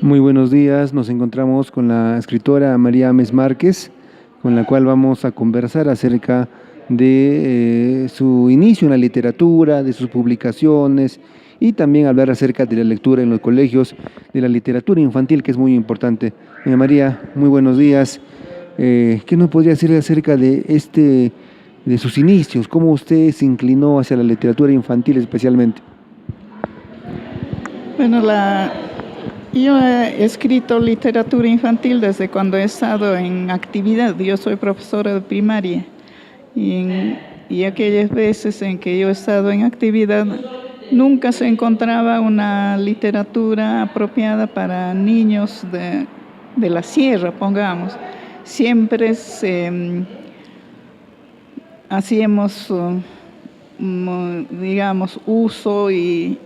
Muy buenos días, nos encontramos con la escritora María Ames Márquez, con la cual vamos a conversar acerca de su inicio en la literatura, de sus publicaciones y también hablar acerca de la lectura en los colegios, de la literatura infantil, que es muy importante. María, muy buenos días. ¿Qué nos podría decir acerca de sus inicios? ¿Cómo usted se inclinó hacia la literatura infantil especialmente? Bueno, yo he escrito literatura infantil desde cuando he estado en actividad. Yo soy profesora de primaria y aquellas veces en que yo he estado en actividad nunca se encontraba una literatura apropiada para niños de la sierra, pongamos. Siempre hacíamos, digamos, uso y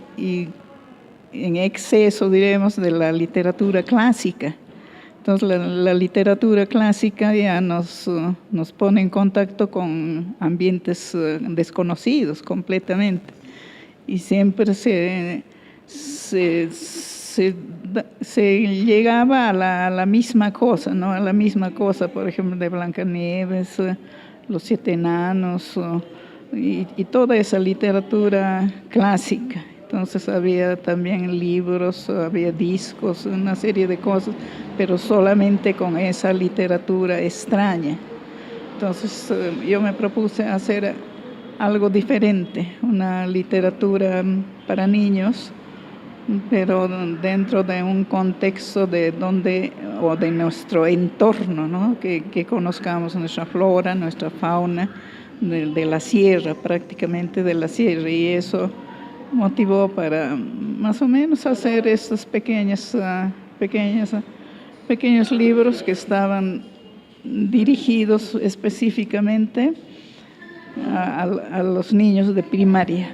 en exceso, diremos, de la literatura clásica. Entonces la literatura clásica ya nos pone en contacto con ambientes desconocidos completamente. Y siempre se llegaba a la misma cosa, ¿no? A la misma cosa, por ejemplo, de Blancanieves, Los Siete Enanos, y toda esa literatura clásica. Entonces había también libros, había discos, una serie de cosas, pero solamente con esa literatura extraña. Entonces yo me propuse hacer algo diferente, una literatura para niños, pero dentro de un contexto de nuestro entorno, ¿no? Que conozcamos nuestra flora, nuestra fauna, de la sierra, prácticamente de la sierra, y eso motivó para más o menos hacer estos pequeños libros que estaban dirigidos específicamente a los niños de primaria.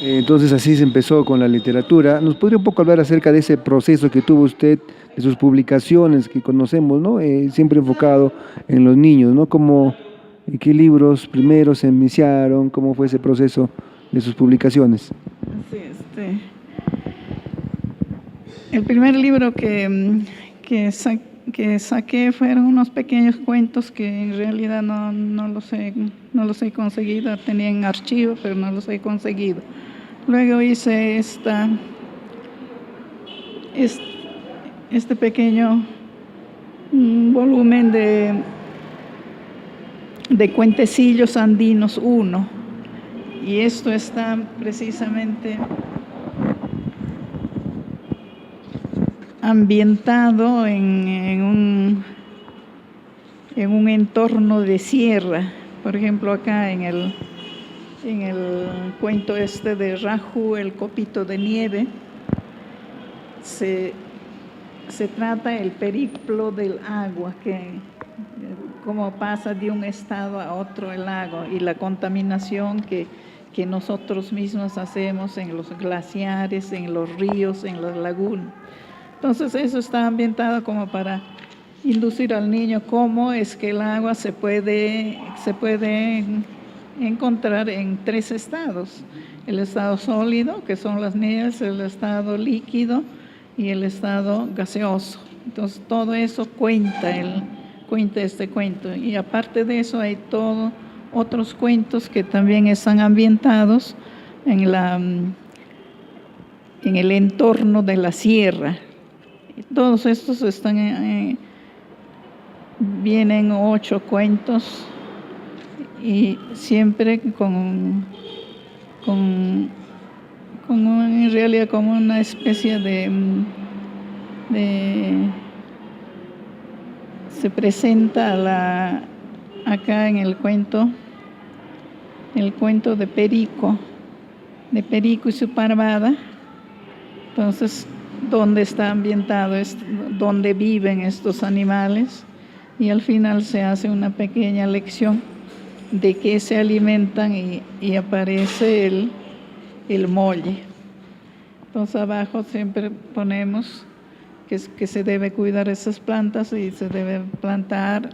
Entonces así se empezó con la literatura. ¿Nos podría un poco hablar acerca de ese proceso que tuvo usted, de sus publicaciones que conocemos, ¿no? Siempre enfocado en los niños, ¿no? ¿Qué libros primero se iniciaron? ¿Cómo fue ese proceso de sus publicaciones? Sí, el primer libro que saqué fueron unos pequeños cuentos que en realidad no los he conseguido. Tenía en archivo, pero no los he conseguido. Luego hice este pequeño volumen de Cuentecillos Andinos 1. Y esto está precisamente ambientado en un entorno de sierra. Por ejemplo, acá en el cuento de Raju, el copito de nieve, se trata el periplo del agua, cómo pasa de un estado a otro el agua, y la contaminación que nosotros mismos hacemos en los glaciares, en los ríos, en las lagunas. Entonces eso está ambientado como para inducir al niño cómo es que el agua se puede encontrar en 3 estados: el estado sólido, que son las nieves, el estado líquido y el estado gaseoso. Entonces todo eso cuenta este cuento, y aparte de eso hay todos otros cuentos que también están ambientados en el entorno de la sierra. Todos estos vienen 8 cuentos, y siempre en realidad como una especie se presenta acá en el cuento de Perico y su parvada. Entonces, ¿dónde está ambientado dónde viven estos animales? Y al final se hace una pequeña lección de qué se alimentan, y aparece el molle. Entonces abajo siempre ponemos que se debe cuidar esas plantas y se debe plantar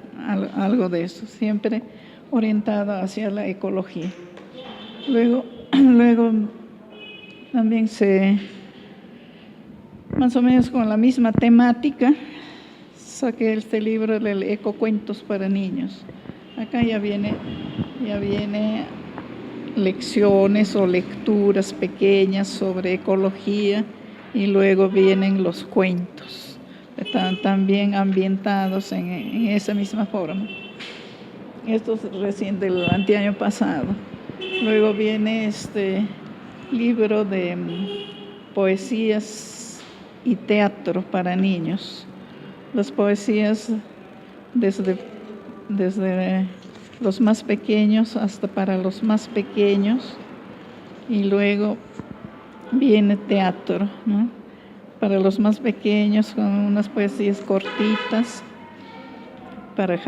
algo de eso, siempre orientado hacia la ecología. Luego también más o menos con la misma temática, saqué este libro del Ecocuentos para niños. Acá ya viene lecciones o lecturas pequeñas sobre ecología y luego vienen los cuentos, están también ambientados en esa misma forma. Esto es recién del anteaño pasado. Luego viene este libro de poesías y teatro para niños. Las poesías desde los más pequeños hasta para los más pequeños, y luego viene teatro, ¿no? Para los más pequeños con unas poesías cortitas, para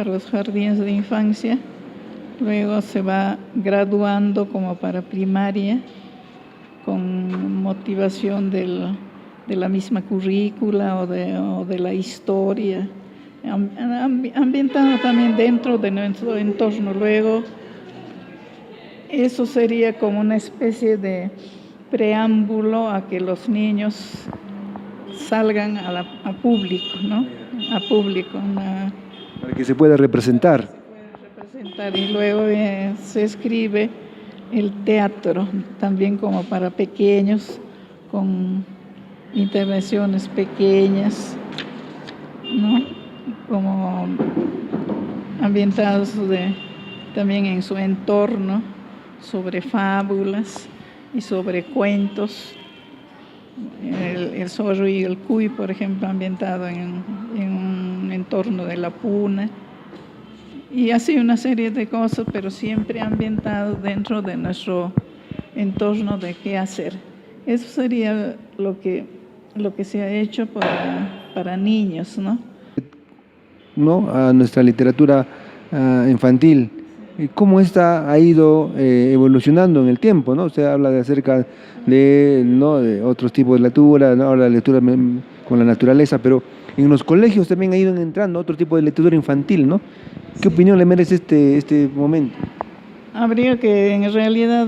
los jardines de infancia. Luego se va graduando como para primaria, con motivación de la misma currícula o de la historia, ambientado también dentro de nuestro entorno. Luego, eso sería como una especie de preámbulo a que los niños salgan a público, ¿no? A público. Para que se pueda representar. Y luego se escribe el teatro, también como para pequeños, con intervenciones pequeñas, ¿no? Como ambientados también en su entorno, sobre fábulas y sobre cuentos. El zorro y el cuy, por ejemplo, ambientado en un entorno de la puna. Y así una serie de cosas, pero siempre ambientado dentro de nuestro entorno de qué hacer. Eso sería lo que se ha hecho para niños, ¿no? ¿No? A nuestra literatura infantil. ¿Cómo esta ha ido evolucionando en el tiempo, ¿no? Usted habla acerca de otros tipos de lectura, ¿no? Ahora la lectura con la naturaleza, pero en los colegios también ha ido entrando otro tipo de lectura infantil, ¿no? ¿Qué opinión le merece este momento? Habría que en realidad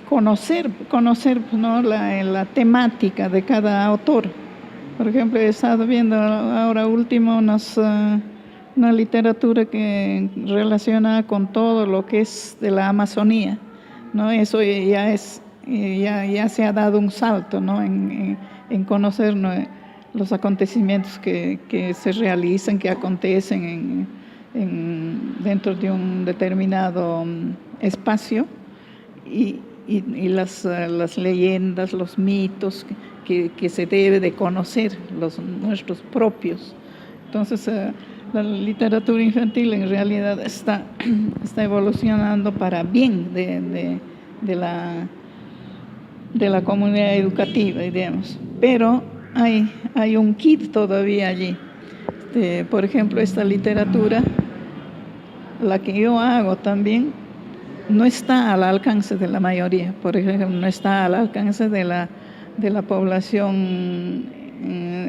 conocer, ¿no? la temática de cada autor. Por ejemplo, he estado viendo ahora último una literatura que relaciona con todo lo que es de la Amazonía, ¿no? Eso ya se ha dado un salto, ¿no? En conocer, ¿no? Los acontecimientos que se realizan, que acontecen dentro de un determinado espacio, y las leyendas, los mitos que se debe de conocer, los nuestros propios. Entonces, la literatura infantil en realidad está evolucionando para bien de la comunidad educativa, digamos. Pero hay un kit todavía allí. Por ejemplo, esta literatura, la que yo hago también, no está al alcance de la mayoría. Por ejemplo, no está al alcance de la población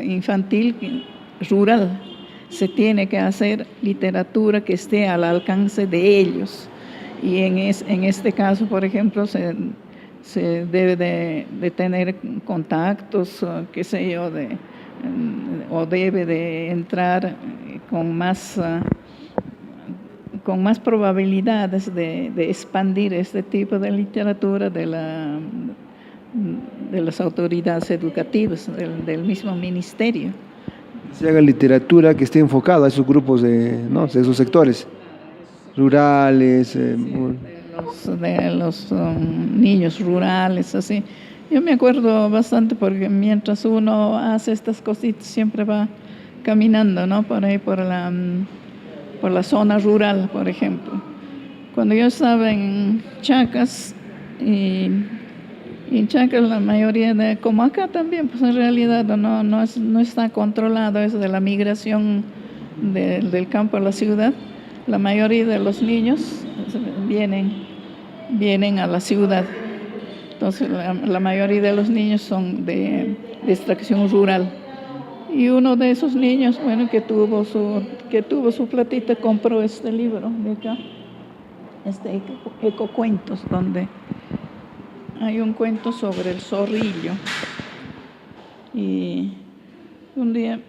infantil rural. Se tiene que hacer literatura que esté al alcance de ellos. Y en este caso, por ejemplo, se debe de tener contactos, qué sé yo, o debe de entrar con más probabilidades de expandir este tipo de literatura de las autoridades educativas, del mismo ministerio. Se haga literatura que esté enfocada a esos grupos de esos sectores rurales. De los niños rurales, así. Yo me acuerdo bastante porque mientras uno hace estas cositas siempre va caminando, ¿no? Por ahí, por la zona rural, por ejemplo. Cuando yo estaba en Chacas, y en Chacas la mayoría como acá también, pues en realidad no está controlado eso de la migración del campo a la ciudad. La mayoría de los niños vienen a la ciudad. Entonces la mayoría de los niños son de extracción rural. Y uno de esos niños, bueno, que tuvo su platita, compró este libro de acá, Ecocuentos, donde hay un cuento sobre el zorrillo. Y un día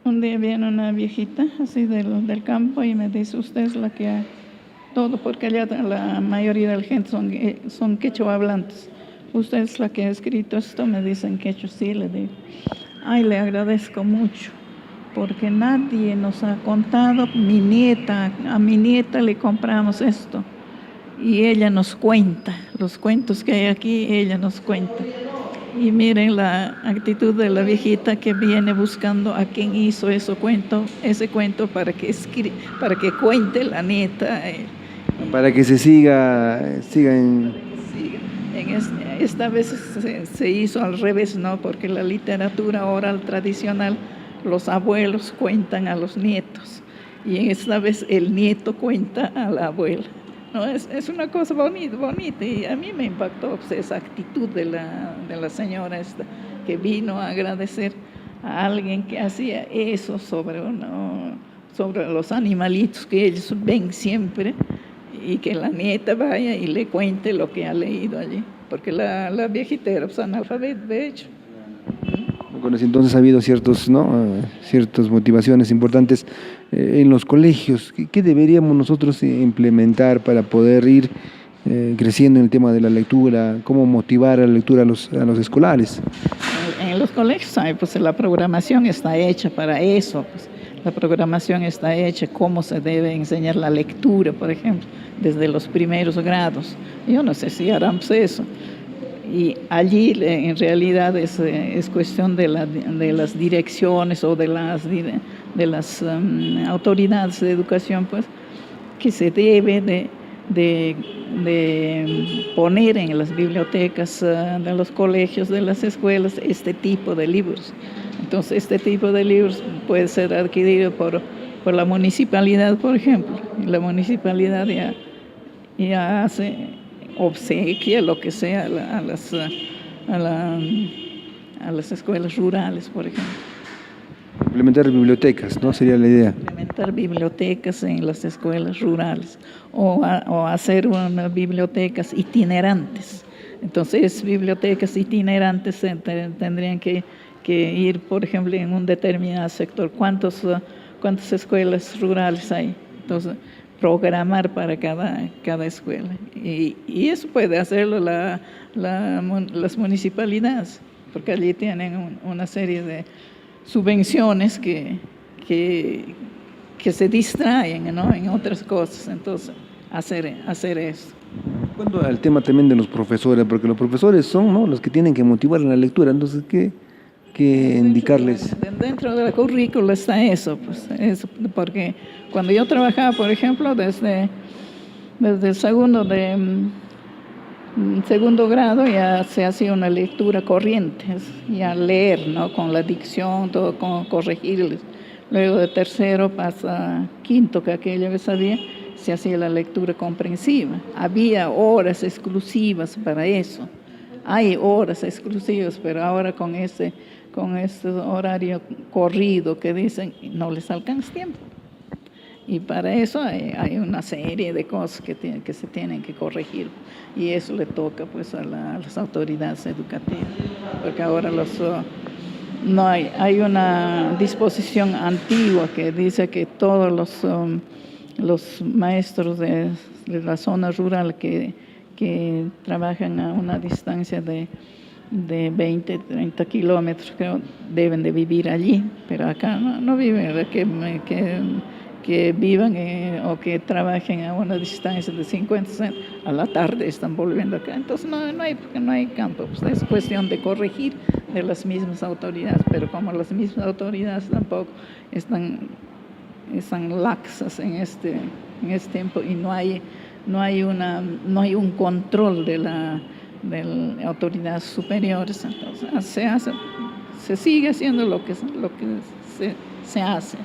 viene una viejita así del campo y me dice, usted es la que ha todo, porque allá la mayoría de la gente son quechua hablantes. Usted es la que ha escrito esto, me dicen quechua, sí, le digo. Ay, le agradezco mucho, porque nadie nos ha contado, a mi nieta le compramos esto, y ella nos cuenta, los cuentos que hay aquí, ella nos cuenta. Y miren la actitud de la viejita que viene buscando a quien hizo ese cuento para que cuente la nieta. Para que se siga en... Esta vez se hizo al revés, ¿no? Porque la literatura oral tradicional, los abuelos cuentan a los nietos, y esta vez el nieto cuenta a la abuela. No, es una cosa bonita, y a mí me impactó pues, esa actitud de la señora esta, que vino a agradecer a alguien que hacía eso sobre los animalitos que ellos ven siempre, y que la nieta vaya y le cuente lo que ha leído allí, porque la viejita era pues, analfabeta, de hecho. Con ese entonces ha habido ciertas motivaciones importantes en los colegios. ¿Qué deberíamos nosotros implementar para poder ir creciendo en el tema de la lectura? ¿Cómo motivar a la lectura a los escolares? En los colegios, pues la programación está hecha para eso. Pues, la programación está hecha, cómo se debe enseñar la lectura, por ejemplo, desde los primeros grados. Yo no sé si harán pues, eso. Y allí en realidad es cuestión de las direcciones o de las autoridades de educación, pues, que se debe de poner en las bibliotecas de los colegios, de las escuelas, este tipo de libros. Entonces, este tipo de libros puede ser adquirido por la municipalidad, por ejemplo. Y la municipalidad ya hace obsequia, lo que sea, a las escuelas rurales, por ejemplo. Implementar bibliotecas, ¿no? Sería la idea. Implementar bibliotecas en las escuelas rurales o hacer unas bibliotecas itinerantes. Entonces, bibliotecas itinerantes tendrían que ir, por ejemplo, en un determinado sector. ¿Cuántas escuelas rurales hay? Entonces, programar para cada escuela. Y eso puede hacerlo las municipalidades, porque allí tienen una serie de subvenciones que se distraen, ¿no? En otras cosas. Entonces, hacer eso. Cuando al tema también de los profesores, porque los profesores son, ¿no?, los que tienen que motivar en la lectura, entonces, ¿qué indicarles? Dentro de la currícula está eso, pues, porque cuando yo trabajaba, por ejemplo, desde el segundo grado ya se hacía una lectura corriente, ya leer, ¿no?, con la dicción, todo, con corregirles. Luego de tercero pasa a quinto, que aquella vez se hacía la lectura comprensiva. Había horas exclusivas para eso. Hay horas exclusivas, pero ahora con este horario corrido que dicen, no les alcanza tiempo. Y para eso hay una serie de cosas que se tienen que corregir. Y eso le toca pues a las autoridades educativas. Porque ahora no hay una disposición antigua que dice que todos los maestros de la zona rural que trabajan a una distancia de 20, 30 kilómetros, creo, deben de vivir allí, pero acá no viven, que vivan o que trabajen a una distancia de 50, a la tarde están volviendo acá. Entonces porque no hay campo, pues es cuestión de corregir de las mismas autoridades, pero como las mismas autoridades tampoco están laxas en este tiempo, y no hay un control de las autoridades superiores, entonces se sigue haciendo lo que se hace.